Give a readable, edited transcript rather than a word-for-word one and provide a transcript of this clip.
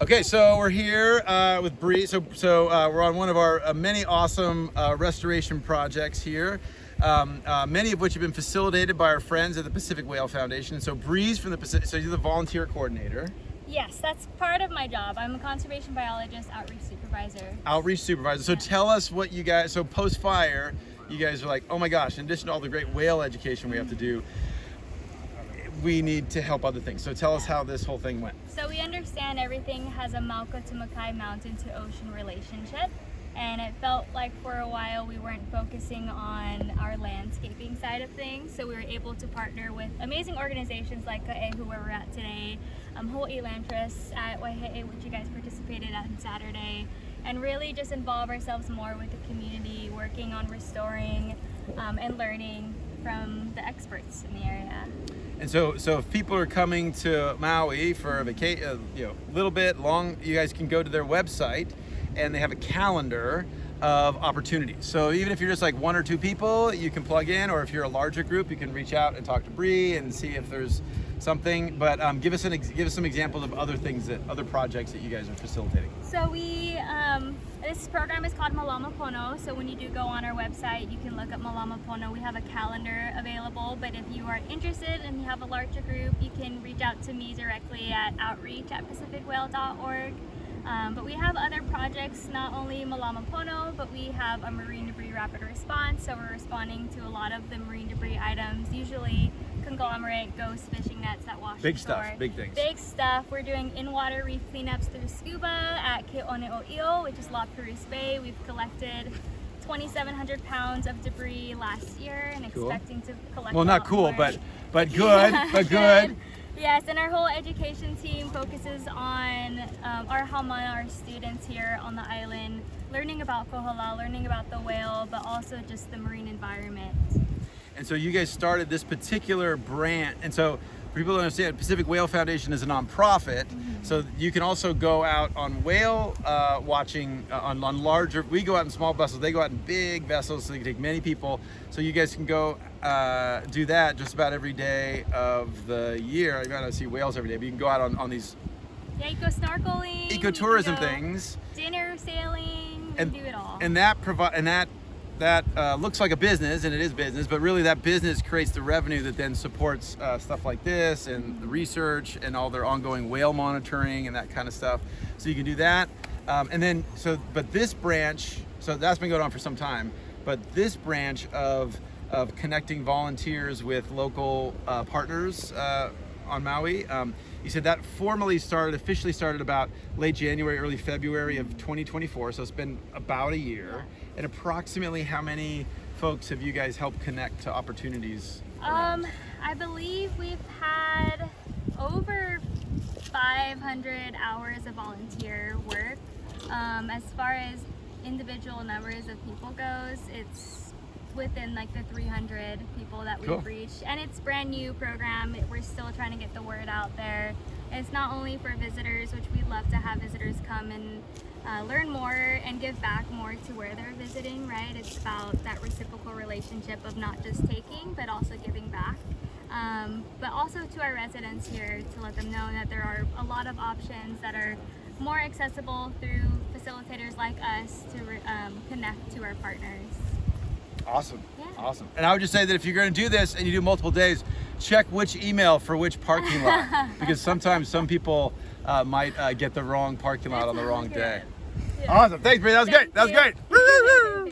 Okay, so we're here with Bree. So we're on one of our many awesome restoration projects here, many of which have been facilitated by our friends at the Pacific Whale Foundation. So Bree's from the Pacific, so you're the volunteer coordinator. Yes, that's part of my job. I'm a conservation biologist, outreach supervisor. Outreach supervisor. So tell us what you guys, so post-fire, you guys are like, oh my gosh, in addition to all the great whale education we have to do, we need to help other things. So tell us how this whole thing went. So we understand everything has a Mauka to Makai mountain to ocean relationship, and it felt like for a while we weren't focusing on our landscaping side of things. So we were able to partner with amazing organizations like Ka'ehu, where we're at today, Hawaii Land Trust at Waihe'e, which you guys participated at on Saturday, and really just involve ourselves more with the community, working on restoring and learning from the experts in the area. And so if people are coming to Maui for a vacation, little bit long, you guys can go to their website and they have a calendar of opportunities. So even if you're just like one or two people, you can plug in, or if you're a larger group, you can reach out and talk to Bree and see if there's something. But give us some examples of other projects that you guys are facilitating. So this program is called Malama Pono. So when you do go on our website, you can look up Malama Pono. We have a calendar available, but if you are interested and you have a larger group, you can reach out to me directly at outreach@pacificwhale.org. But we have other projects, not only Malama Pono, but we have a marine debris rapid response. So we're responding to a lot of the marine debris items, usually conglomerate, ghost fishing nets that wash big ashore. Stuff, big things. Big stuff. We're doing in-water reef cleanups through scuba at Ke'one'o'io, which is La Perouse Bay. We've collected 2,700 pounds of debris last year and expecting to collect Well, not cool, more. but good, but good. Yes, and our whole education team focuses on our Haumana, our students here on the island, learning about kohala, learning about the whale, but also just the marine environment. And so you guys started this particular branch, and so for people to understand, Pacific Whale Foundation is a nonprofit, so you can also go out on whale watching on larger, we go out in small vessels, they go out in big vessels, so they can take many people, so you guys can go do that just about every day of the year. You might not see whales every day, but you can go out on these Yeah, you go snorkeling, ecotourism you can go things, dinner sailing, we do it all. and that looks like a business, and it is business, but really that business creates the revenue that then supports stuff like this and the research and all their ongoing whale monitoring and that kind of stuff. So you can do that. And then, but this branch, so that's been going on for some time, but this branch of connecting volunteers with local partners on Maui, you said that officially started about late January, early February of 2024. So it's been about a year. And approximately how many folks have you guys helped connect to opportunities around? I believe we've had over 500 hours of volunteer work. As far as individual numbers of people goes, it's within like the 300 people that we've reached, and it's brand new program. We're still trying to get the word out there. It's not only for visitors, which we'd love to have visitors come and learn more and give back more to where they're visiting, right? It's about that reciprocal relationship of not just taking, but also giving back. But also to our residents here, to let them know that there are a lot of options that are more accessible through facilitators like us to connect to our partners. Awesome. Yeah. Awesome. And I would just say that if you're going to do this and you do multiple days, check which email for which parking lot, because sometimes some people might get the wrong parking lot on the wrong day. Yeah. Awesome. Thanks, Bree. That was great. That was great.